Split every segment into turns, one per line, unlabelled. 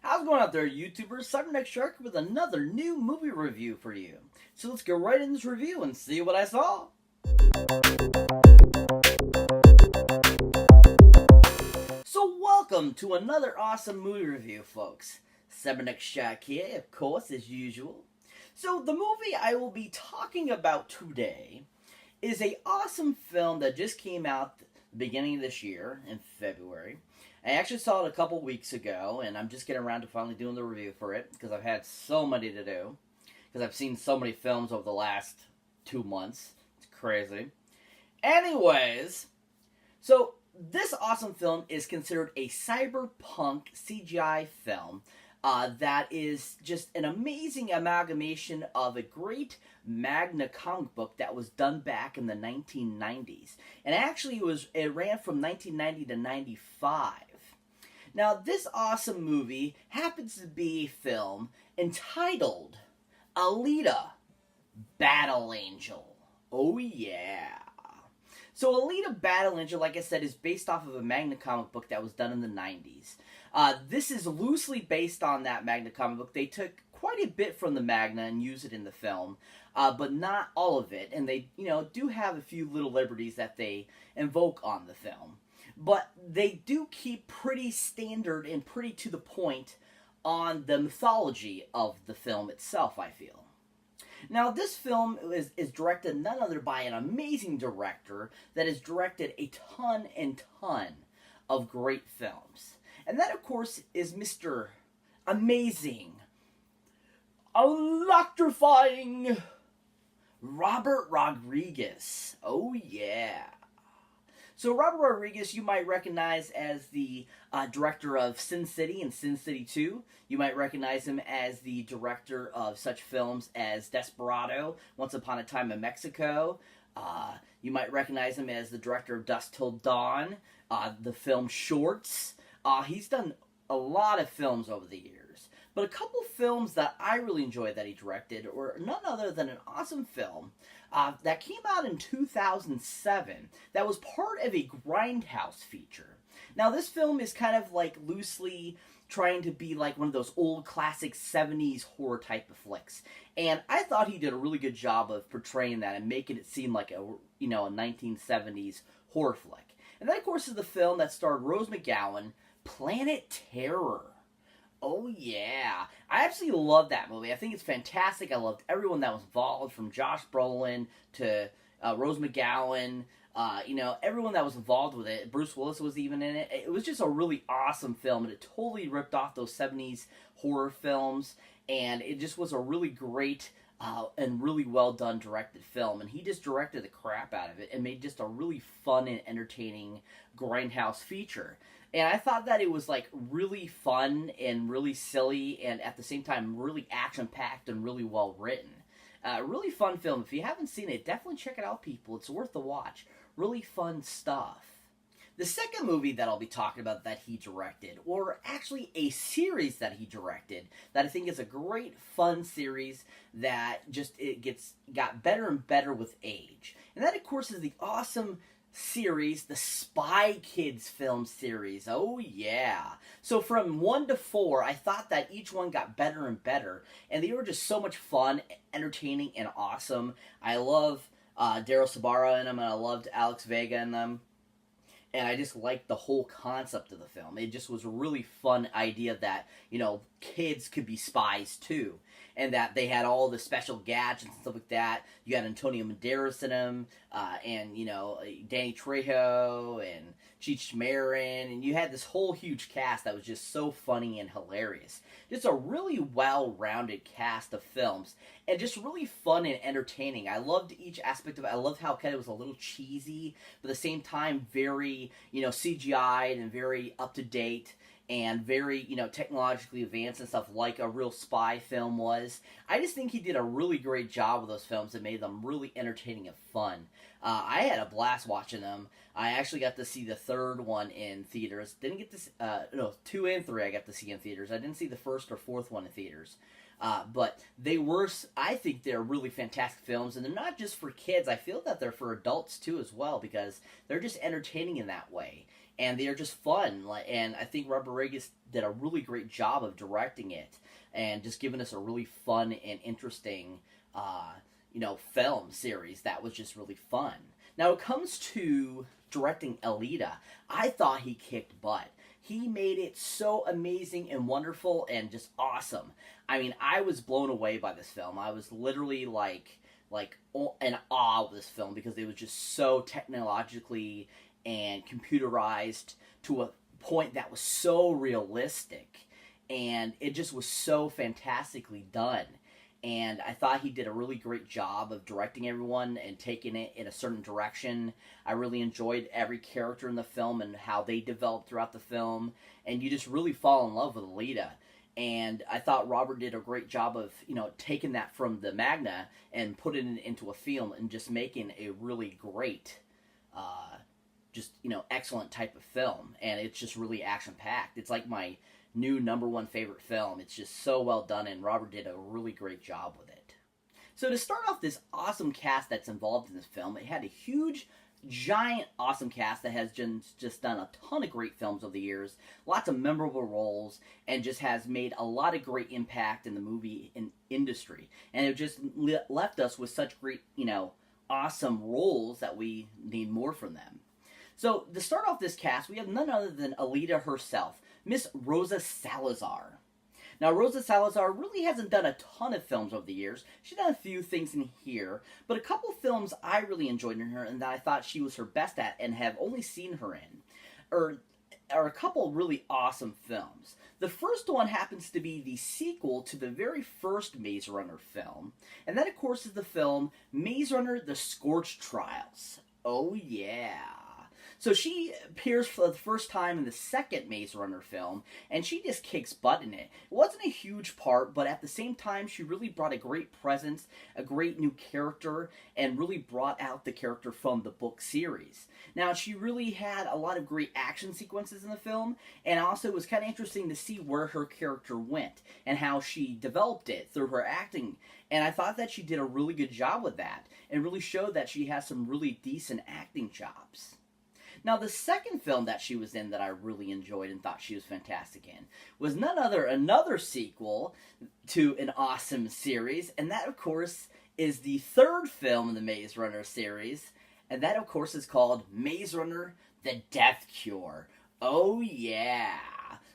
How's it going out there, YouTubers? Cyberneticshark with another new movie review for you. So let's go right in this review and see what I saw. So welcome to another awesome movie review, folks. Cyberneticshark here, of course, as usual. So the movie I will be talking about today is an awesome film that just came out the beginning of this year in February. I actually saw it a couple weeks ago, and I'm just getting around to finally doing the review for it because I've had so many to do. Because I've seen so many films over the last 2 months. It's crazy. Anyways, so this awesome film is considered a cyberpunk CGI film that is just an amazing amalgamation of a great Magna Comic book that was done back in the 1990s. And actually it ran from 1990 to 95. Now, this awesome movie happens to be a film entitled Alita Battle Angel. Oh yeah. So Alita Battle Angel, like I said, is based off of a Magna Comic book that was done in the 90s. This is loosely based on that Magna Comic book. They took quite a bit from the Magna and used it in the film, but not all of it. And they, do have a few little liberties that they invoke on the film. But they do keep pretty standard and pretty to the point on the mythology of the film itself, I feel. Now, this film is directed none other by an amazing director that has directed a ton and ton of great films. And that, of course, is Mr. Amazing, electrifying Robert Rodriguez. Oh, yeah. So Robert Rodriguez, you might recognize as the director of Sin City and Sin City 2. You might recognize him as the director of such films as Desperado, Once Upon a Time in Mexico. You might recognize him as the director of Dusk Till Dawn, the film Shorts. He's done a lot of films over the years. But a couple films that I really enjoyed that he directed were none other than an awesome film that came out in 2007 that was part of a Grindhouse feature. Now, this film is kind of like loosely trying to be like one of those old classic 70s horror type of flicks. And I thought he did a really good job of portraying that and making it seem like a 1970s horror flick. And that, of course, is the film that starred Rose McGowan, Planet Terror. Oh, yeah. I absolutely love that movie. I think it's fantastic. I loved everyone that was involved, from Josh Brolin to Rose McGowan. Everyone that was involved with it. Bruce Willis was even in it. It was just a really awesome film, and it totally ripped off those 70s horror films, and it just was a really great and really well done directed film. And he just directed the crap out of it and made just a really fun and entertaining Grindhouse feature. And I thought that it was like really fun and really silly, and at the same time really action-packed and really well written. Really fun film. If you haven't seen it, definitely check it out, people. It's worth the watch. Really fun stuff. The second movie that I'll be talking about that he directed, or actually a series that he directed, that I think is a great fun series that just got better and better with age. And that, of course, is the awesome series, the Spy Kids film series. Oh yeah. So from 1 to 4, I thought that each one got better and better, and they were just so much fun, entertaining, and awesome. I love Daryl Sabara in them, and I loved Alex Vega in them. And I just liked the whole concept of the film. It just was a really fun idea that, kids could be spies too. And that they had all the special gadgets and stuff like that. You had Antonio Banderas in them, and, Danny Trejo, and Cheech Marin. And you had this whole huge cast that was just so funny and hilarious. Just a really well-rounded cast of films. And just really fun and entertaining. I loved each aspect of it. I loved how kind of it was a little cheesy, but at the same time very, CGI'd and very up-to-date. And very, technologically advanced and stuff like a real spy film was. I just think he did a really great job with those films and made them really entertaining and fun. I had a blast watching them. I actually got to see the third one in theaters. Didn't get to 2 and 3 I got to see in theaters. I didn't see the first or fourth one in theaters. But I think they're really fantastic films, and they're not just for kids. I feel that they're for adults too as well, because they're just entertaining in that way. and they are just fun. And I think Robert Rodriguez did a really great job of directing it and just giving us a really fun and interesting, film series that was just really fun. Now, when it comes to directing Alita, I thought he kicked butt. He made it so amazing and wonderful and just awesome. I mean, I was blown away by this film. I was literally in awe of this film because it was just so technologically and computerized to a point that was so realistic, and it just was so fantastically done. And I thought he did a really great job of directing everyone and taking it in a certain direction. I really enjoyed every character in the film and how they developed throughout the film, and you just really fall in love with Alita. And I thought Robert did a great job of, taking that from the Magna and putting it into a film and just making a really great, excellent type of film. And it's just really action-packed. It's like my new number one favorite film. It's just so well done, and Robert did a really great job with it. So to start off this awesome cast that's involved in this film, it had a huge, giant, awesome cast that has just done a ton of great films over the years, lots of memorable roles, and just has made a lot of great impact in the movie industry. And it just left us with such great, awesome roles that we need more from them. So to start off this cast, we have none other than Alita herself, Miss Rosa Salazar. Now, Rosa Salazar really hasn't done a ton of films over the years. She's done a few things in here, but a couple of films I really enjoyed in her and that I thought she was her best at and have only seen her in are a couple of really awesome films. The first one happens to be the sequel to the very first Maze Runner film, and that, of course, is the film Maze Runner: The Scorched Trials. Oh, yeah. So she appears for the first time in the second Maze Runner film, and she just kicks butt in it. It wasn't a huge part, but at the same time, she really brought a great presence, a great new character, and really brought out the character from the book series. Now, she really had a lot of great action sequences in the film, and also it was kind of interesting to see where her character went and how she developed it through her acting. And I thought that she did a really good job with that, and really showed that she has some really decent acting chops. Now, the second film that she was in that I really enjoyed and thought she was fantastic in was another sequel to an awesome series, and that, of course, is the third film in the Maze Runner series, and that, of course, is called Maze Runner: The Death Cure. Oh, yeah.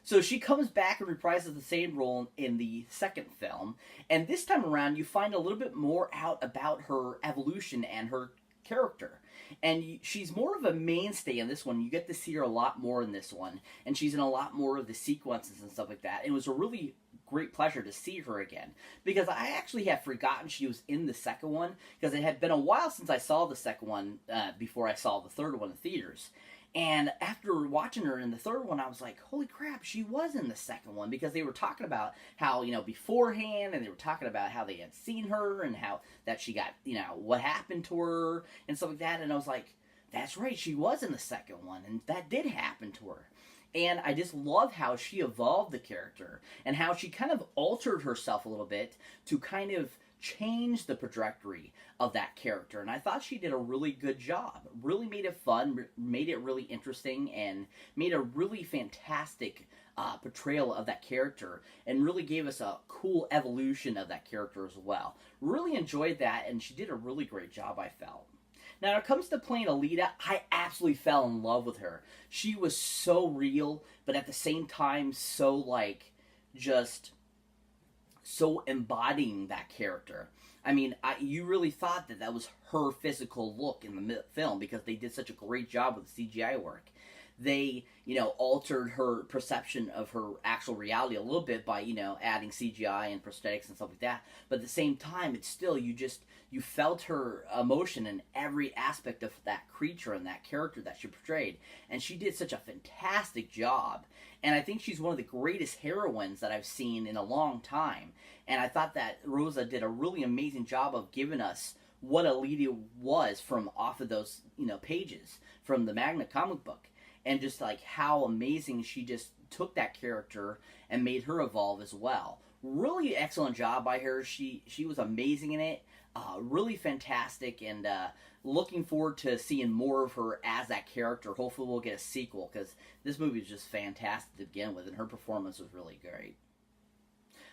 So she comes back and reprises the same role in the second film, and this time around you find a little bit more out about her evolution and her character. And she's more of a mainstay in this one. You get to see her a lot more in this one, and she's in a lot more of the sequences and stuff like that. It was a really great pleasure to see her again, because I actually had forgotten she was in the second one, because it had been a while since I saw the second one before I saw the third one in theaters. And after watching her in the third one, I was like, holy crap, she was in the second one, because they were talking about how, beforehand, and they were talking about how they had seen her and how that she got, what happened to her and stuff like that. And I was like, that's right, she was in the second one, and that did happen to her. And I just love how she evolved the character and how she kind of altered herself a little bit to kind of change the trajectory of that character, and I thought she did a really good job. Really made it fun, made it really interesting, and made a really fantastic portrayal of that character, and really gave us a cool evolution of that character as well. Really enjoyed that, and she did a really great job, I felt. Now, when it comes to playing Alita, I absolutely fell in love with her. She was so real, but at the same time, just so embodying that character. I mean, you really thought that was her physical look in the film, because they did such a great job with the CGI work. They, altered her perception of her actual reality a little bit by, adding CGI and prosthetics and stuff like that. But at the same time, it's still, you felt her emotion in every aspect of that creature and that character that she portrayed. And she did such a fantastic job. And I think she's one of the greatest heroines that I've seen in a long time. And I thought that Rosa did a really amazing job of giving us what Alita was from off of those, pages from the Magna Comic book. And just like how amazing she just took that character and made her evolve as well. Really excellent job by her. She was amazing in it. Really fantastic, and looking forward to seeing more of her as that character. Hopefully we'll get a sequel, because this movie is just fantastic to begin with, and her performance was really great.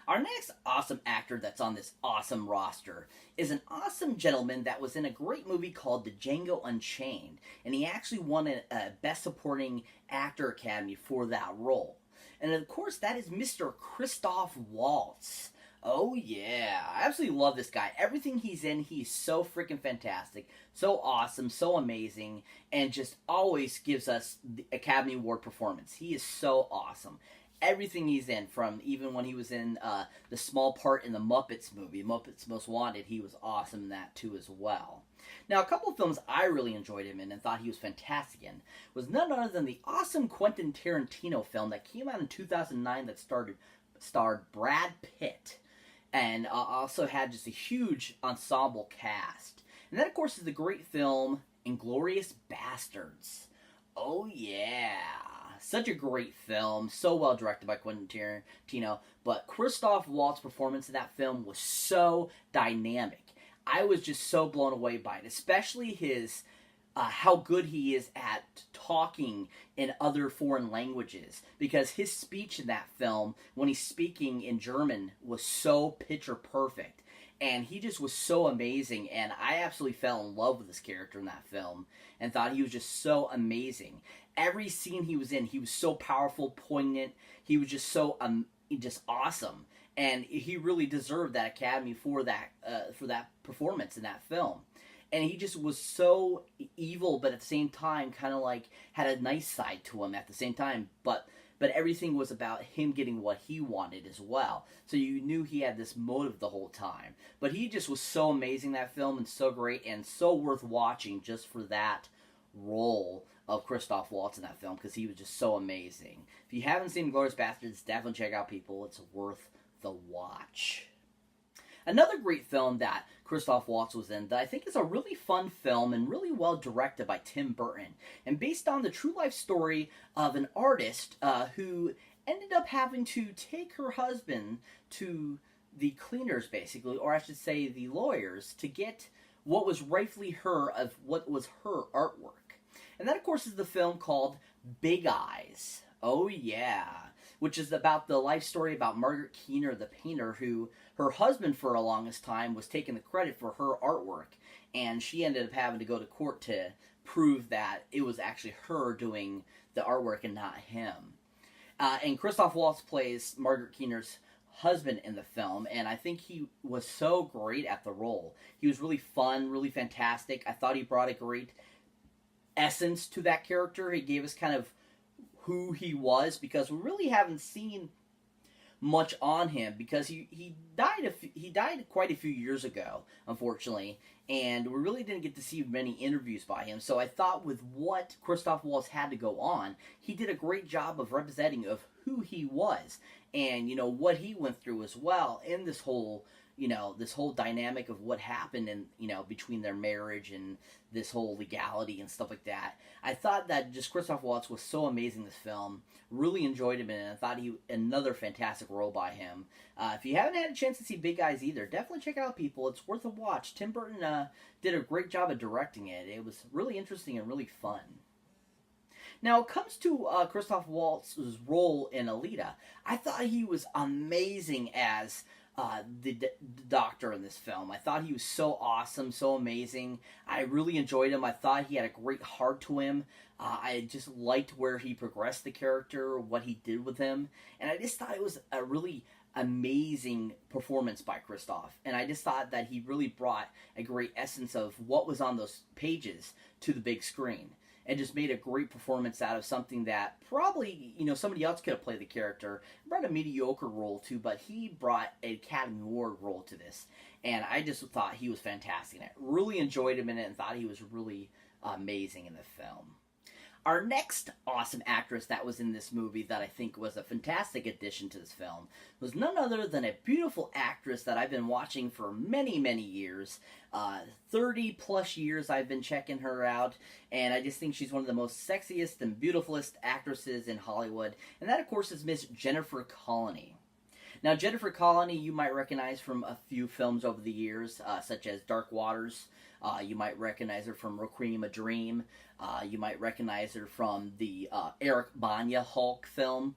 Our next awesome actor that's on this awesome roster is an awesome gentleman that was in a great movie called The Django Unchained, and he actually won a Best Supporting Actor Academy for that role. And of course, that is Mr. Christoph Waltz. Oh yeah, I absolutely love this guy. Everything he's in, he's so freaking fantastic, so awesome, so amazing, and just always gives us the Academy Award performance. He is so awesome. Everything he's in, from even when he was in the small part in the Muppets movie, Muppets Most Wanted, he was awesome in that too as well. Now, a couple of films I really enjoyed him in and thought he was fantastic in was none other than the awesome Quentin Tarantino film that came out in 2009 that starred Brad Pitt, and also had just a huge ensemble cast. And that, of course, is the great film Inglourious Basterds. Oh yeah, such a great film, so well directed by Quentin Tarantino, but Christoph Waltz's performance in that film was so dynamic. I was just so blown away by it, especially his how good he is at talking in other foreign languages, because his speech in that film, when he's speaking in German, was so picture perfect, and he just was so amazing, and I absolutely fell in love with this character in that film and thought he was just so amazing. Every scene he was in, he was so powerful, poignant. He was just so just awesome, and he really deserved that Academy for that performance in that film. And he just was so evil, but at the same time, kind of like had a nice side to him at the same time. But everything was about him getting what he wanted as well. So you knew he had this motive the whole time. But he just was so amazing, that film, and so great, and so worth watching just for that role of Christoph Waltz in that film, because he was just so amazing. If you haven't seen Inglourious Basterds, definitely check out, people. It's worth the watch. Another great film that Christoph Waltz was in that I think is a really fun film and really well directed by Tim Burton, and based on the true life story of an artist who ended up having to take her husband to the cleaners, basically, or I should say the lawyers, to get what was rightfully her of what was her artwork. And that, of course, is the film called Big Eyes. Oh yeah, which is about the life story about Margaret Keener, the painter, who her husband for the longest time was taking the credit for her artwork, and she ended up having to go to court to prove that it was actually her doing the artwork and not him. And Christoph Waltz plays Margaret Keener's husband in the film, and I think he was so great at the role. He was really fun, really fantastic. I thought he brought a great essence to that character. He gave us kind of who he was, because we really haven't seen much on him, because he died quite a few years ago, unfortunately, and we really didn't get to see many interviews by him. So I thought with what Christoph Waltz had to go on, he did a great job of representing of who he was, and what he went through as well in this whole dynamic of what happened in between their marriage and this whole legality and stuff like that. I thought that just Christoph Waltz was so amazing in this film. Really enjoyed him in it, and I thought another fantastic role by him. If you haven't had a chance to see Big Eyes either, definitely check it out, people. It's worth a watch. Tim Burton did a great job of directing it. It was really interesting and really fun. Now, it comes to Christoph Waltz's role in Alita. I thought he was amazing as the doctor in this film. I thought he was so awesome, so amazing. I really enjoyed him. I thought he had a great heart to him. I just liked where he progressed the character, what he did with him, and I just thought it was a really amazing performance by Christoph. And I just thought that he really brought a great essence of what was on those pages to the big screen, and just made a great performance out of something that probably, somebody else could have played the character. Brought a mediocre role too, but he brought an Academy Award role to this. And I just thought he was fantastic in it. Really enjoyed him in it and thought he was really amazing in the film. Our next awesome actress that was in this movie that I think was a fantastic addition to this film was none other than a beautiful actress that I've been watching for many, many years. 30 plus years I've been checking her out, and I just think she's one of the most sexiest and beautifulest actresses in Hollywood, and that, of course, is Miss Jennifer Connelly. Now, Jennifer Connelly you might recognize from a few films over the years, such as Dark Waters. You might recognize her from Requiem a Dream. You might recognize her from the Eric Bana Hulk film.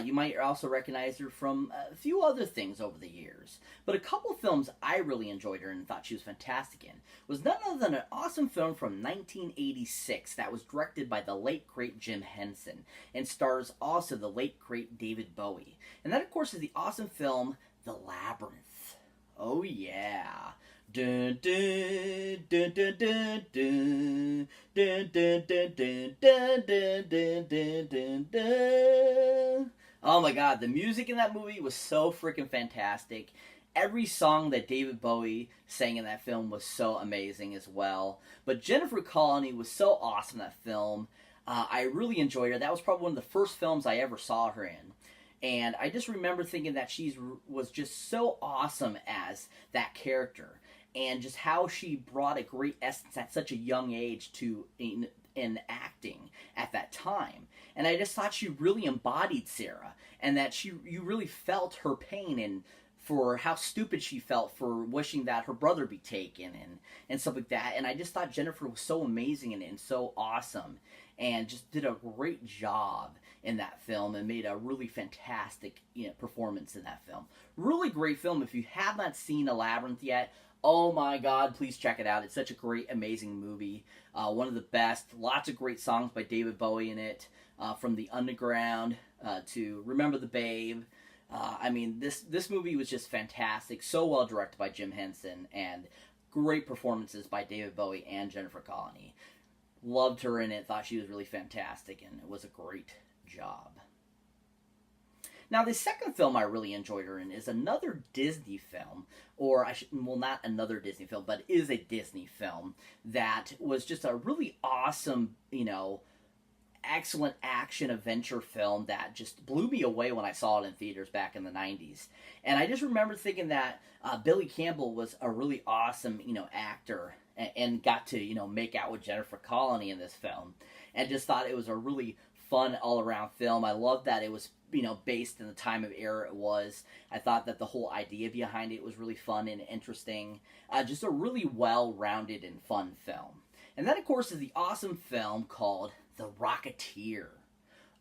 You might also recognize her from a few other things over the years. But a couple films I really enjoyed her and thought she was fantastic in was none other than an awesome film from 1986 that was directed by the late, great Jim Henson and stars also the late, great David Bowie. And that, of course, is the awesome film The Labyrinth. Oh, yeah. Dun, dun, dun, dun, dun, dun, dun, dun, dun, dun, dun, dun, dun, dun, dun. Oh my god, the music in that movie was so freaking fantastic. Every song that David Bowie sang in that film was so amazing as well. But Jennifer Connelly was so awesome in that film. I really enjoyed her. That was probably one of the first films I ever saw her in. And I just remember thinking that she was just so awesome as that character. And just how she brought a great essence at such a young age to in acting at that time. And I just thought she really embodied Sarah, and that you really felt her pain and for how stupid she felt for wishing that her brother be taken and stuff like that. And I just thought Jennifer was so amazing in it and so awesome, and just did a great job in that film and made a really fantastic performance in that film. Really great film. If you have not seen A Labyrinth yet, oh my god, please check it out. It's such a great, amazing movie. One of the best. Lots of great songs by David Bowie in it. From The Underground to Remember the Babe. I mean, this movie was just fantastic. So well directed by Jim Henson. And great performances by David Bowie and Jennifer Connelly. Loved her in it. Thought she was really fantastic. And it was a great job. Now, the second film I really enjoyed her in is another Disney film, or not another Disney film, but is a Disney film that was just a really awesome, excellent action adventure film that just blew me away when I saw it in theaters back in the 90s. And I just remember thinking that Billy Campbell was a really awesome, actor and got to, make out with Jennifer Connelly in this film. And just thought it was a really fun all-around film. I loved that it was based in the time of era it was. I thought that the whole idea behind it was really fun and interesting. Just a really well-rounded and fun film. And that, of course, is the awesome film called The Rocketeer.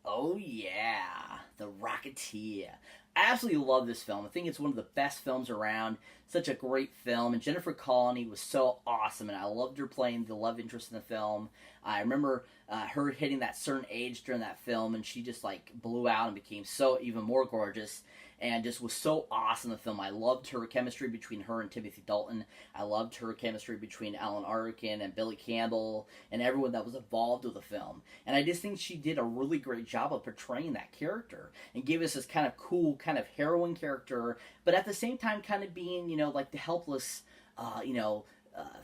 Oh, yeah. The Rocketeer. I absolutely love this film. I think it's one of the best films around. Such a great film. And Jennifer Connelly was so awesome. And I loved her playing the love interest in the film. I remember her hitting that certain age during that film. And she just blew out and became so even more gorgeous. And just was so awesome in the film. I loved her chemistry between her and Timothy Dalton. I loved her chemistry between Alan Arkin and Billy Campbell and everyone that was involved with the film. And I just think she did a really great job of portraying that character and gave us this kind of cool, kind of heroine character, but at the same time kind of being, the helpless,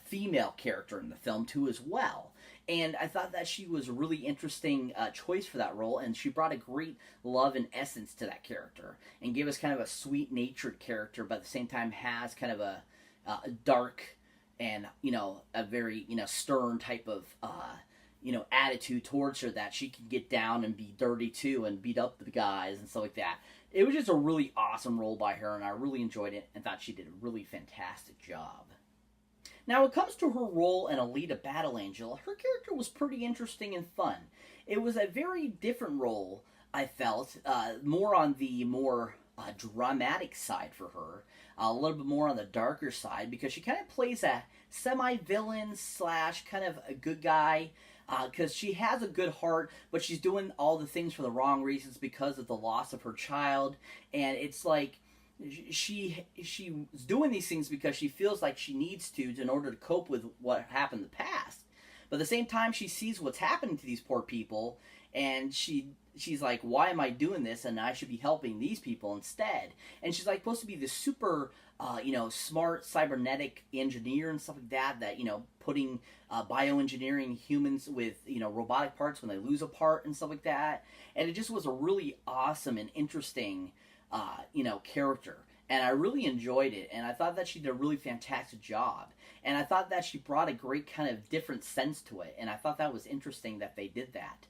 female character in the film too as well. And I thought that she was a really interesting choice for that role, and she brought a great love and essence to that character, and gave us kind of a sweet-natured character, but at the same time has kind of a dark and, a very, stern type of, attitude towards her, that she can get down and be dirty too, and beat up the guys and stuff like that. It was just a really awesome role by her, and I really enjoyed it, and thought she did a really fantastic job. Now, when it comes to her role in Alita Battle Angel, her character was pretty interesting and fun. It was a very different role, I felt, more on the more dramatic side for her, a little bit more on the darker side, because she kind of plays a semi-villain slash kind of a good guy, because she has a good heart, but she's doing all the things for the wrong reasons because of the loss of her child, and it's like she's doing these things because she feels like she needs to in order to cope with what happened in the past. But at the same time, she sees what's happening to these poor people, and she she's like, why am I doing this? And I should be helping these people instead. And she's like supposed to be this super, smart cybernetic engineer and stuff like that. That putting bioengineering humans with robotic parts when they lose a part and stuff like that. And it just was a really awesome and interesting, character. And I really enjoyed it, and I thought that she did a really fantastic job. And I thought that she brought a great kind of different sense to it, and I thought that was interesting that they did that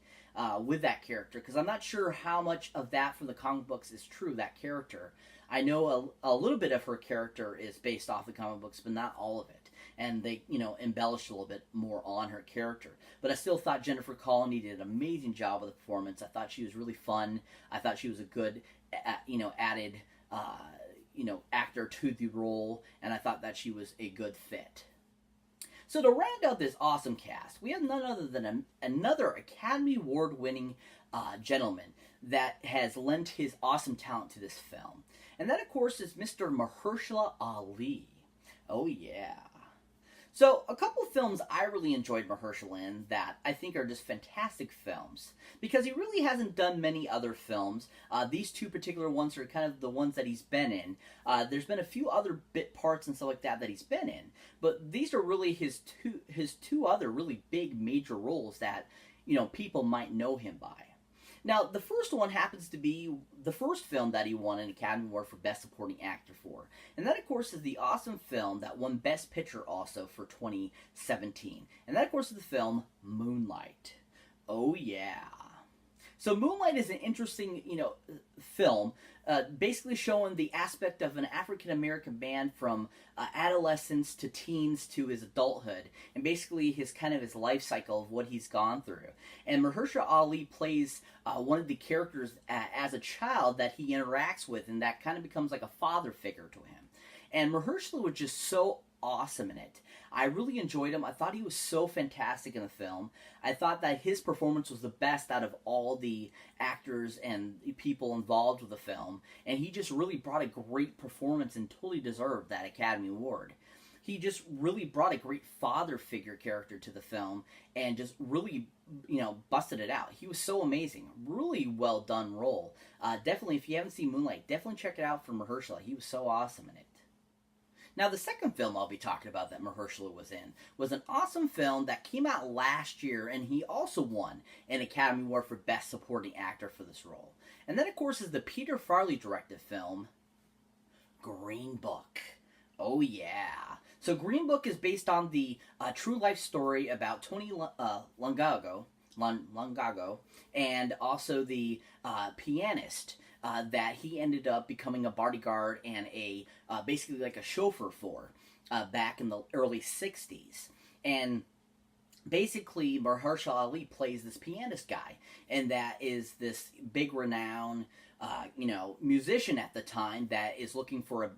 with that character, because I'm not sure how much of that from the comic books is true, that character. I know a little bit of her character is based off the comic books, but not all of it. And they, embellished a little bit more on her character. But I still thought Jennifer Connelly did an amazing job with the performance. I thought she was really fun. I thought she was a good, added... actor to the role, and I thought that she was a good fit. So to round out this awesome cast, we have none other than another Academy Award-winning gentleman that has lent his awesome talent to this film. And that, of course, is Mr. Mahershala Ali. Oh, yeah. So, a couple of films I really enjoyed Mahershala in that I think are just fantastic films. Because he really hasn't done many other films. These two particular ones are kind of the ones that he's been in. There's been a few other bit parts and stuff like that he's been in. But these are really his two other really big major roles that, people might know him by. Now, the first one happens to be the first film that he won an Academy Award for Best Supporting Actor for. And that, of course, is the awesome film that won Best Picture also for 2017. And that, of course, is the film Moonlight. Oh, yeah. So Moonlight is an interesting, film, basically showing the aspect of an African-American man from adolescence to teens to his adulthood, and basically his life cycle of what he's gone through. And Mahershala Ali plays one of the characters as a child that he interacts with, and that kind of becomes like a father figure to him. And Mahershala was just so awesome in it. I really enjoyed him. I thought he was so fantastic in the film. I thought that his performance was the best out of all the actors and people involved with the film. And he just really brought a great performance and totally deserved that Academy Award. He just really brought a great father figure character to the film and just really, busted it out. He was so amazing. Really well done role. Definitely, if you haven't seen Moonlight, definitely check it out from Mahershala. He was so awesome in it. Now, the second film I'll be talking about that Mahershala was in was an awesome film that came out last year, and he also won an Academy Award for Best Supporting Actor for this role. And that, of course, is the Peter Farrelly directed film, Green Book. Oh, yeah. So Green Book is based on the true life story about Tony Longago, and also the pianist that he ended up becoming a bodyguard and basically like a chauffeur for back in the early 60s. And basically Mahershala Ali plays this pianist guy, and that is this big renowned musician at the time that is looking for a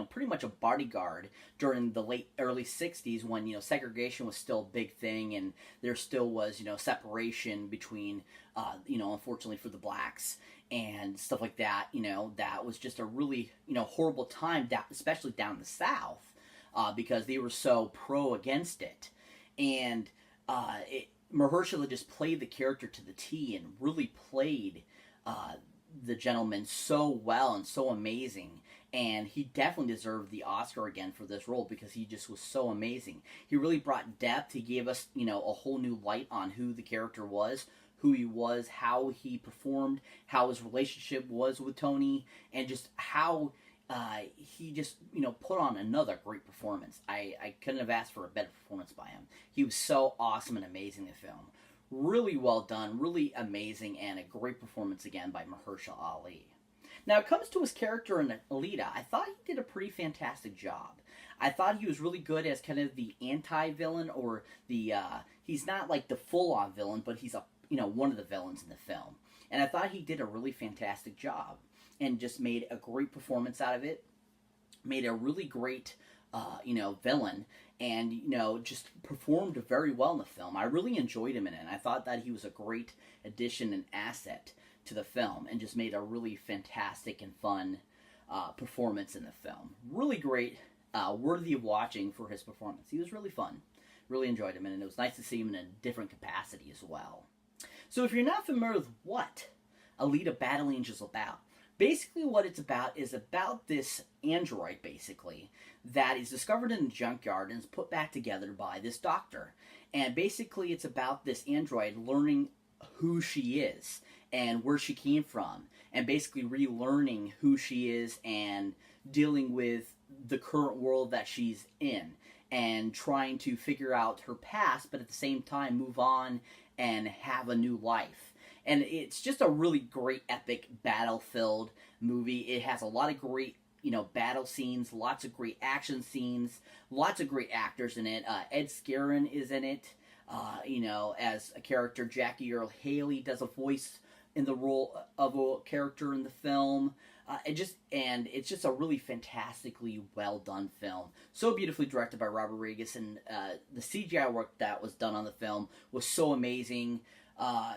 pretty much a bodyguard during the early 60s when, segregation was still a big thing, and there still was, separation between, unfortunately for the blacks and stuff like that. That was just a really, horrible time, especially down the South, because they were so pro against it. And Mahershala just played the character to the T and really played the gentleman so well and so amazing. And he definitely deserved the Oscar again for this role because he just was so amazing. He really brought depth. He gave us, a whole new light on who the character was, who he was, how he performed, how his relationship was with Tony, and just how he just, put on another great performance. I couldn't have asked for a better performance by him. He was so awesome and amazing in the film. Really well done, really amazing, and a great performance again by Mahershala Ali. Now, it comes to his character in Alita. I thought he did a pretty fantastic job. I thought he was really good as kind of the anti-villain, or the, he's not like the full-on villain, but he's one of the villains in the film. And I thought he did a really fantastic job, and just made a great performance out of it. Made a really great, villain, and, just performed very well in the film. I really enjoyed him in it, and I thought that he was a great addition and asset to the film, and just made a really fantastic and fun performance in the film. Really great, worthy of watching for his performance. He was really fun. Really enjoyed him, and it was nice to see him in a different capacity as well. So if you're not familiar with what Alita Battle Angel is about. Basically, what it's about is about this android, basically, that is discovered in a junkyard and is put back together by this doctor. And basically, it's about this android learning who she is and where she came from, and basically relearning who she is and dealing with the current world that she's in, and trying to figure out her past, but at the same time move on and have a new life. And it's just a really great, epic, battle-filled movie. It has a lot of great, battle scenes, lots of great action scenes, lots of great actors in it. Ed Scarin is in it, as a character. Jackie Earle Haley does a voice in the role of a character in the film. It's just a really fantastically well done film. So beautifully directed by Robert Rodriguez, and the CGI work that was done on the film was so amazing.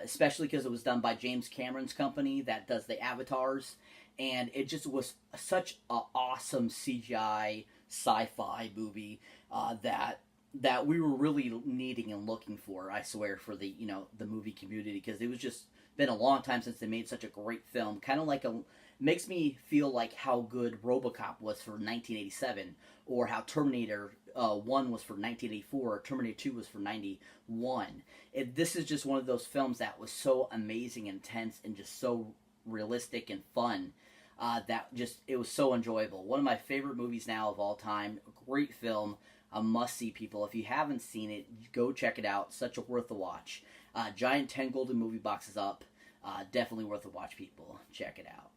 Especially because it was done by James Cameron's company that does the avatars, and it just was such an awesome CGI sci-fi movie that we were really needing and looking for. I swear, for the movie community, because it was just been a long time since they made such a great film. Kind of like makes me feel like how good RoboCop was for 1987, or how Terminator 1 was for 1984, or Terminator 2 was for 91. This is just one of those films that was so amazing, intense, and just so realistic and fun, it was so enjoyable. One of my favorite movies now of all time. A great film. A must-see, people. If you haven't seen it, go check it out. Such a worth a watch. Giant 10 golden movie boxes up. Definitely worth a watch, people. Check it out.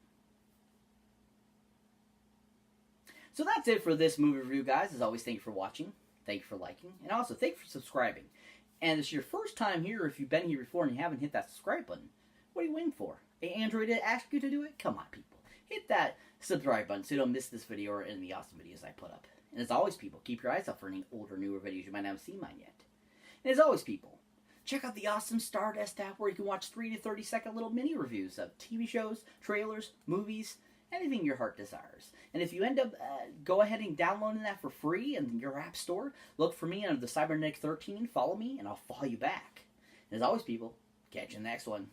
So that's it for this movie review, guys. As always, thank you for watching. Thank you for liking. And also, thank you for subscribing. And it's your first time here, if you've been here before and you haven't hit that subscribe button, what are you waiting for? An Android to ask you to do it? Come on, people. Hit that subscribe button so you don't miss this video or any of the awesome videos I put up. And as always, people, keep your eyes out for any older, newer videos you might not have seen mine yet. And as always, people, check out the awesome Stardust app where you can watch 3 to 30-second little mini reviews of TV shows, trailers, movies, anything your heart desires. And if you end up, go ahead and downloading that for free in your app store. Look for me under the Cybernetic 13, follow me, and I'll follow you back. And as always, people, catch you in the next one.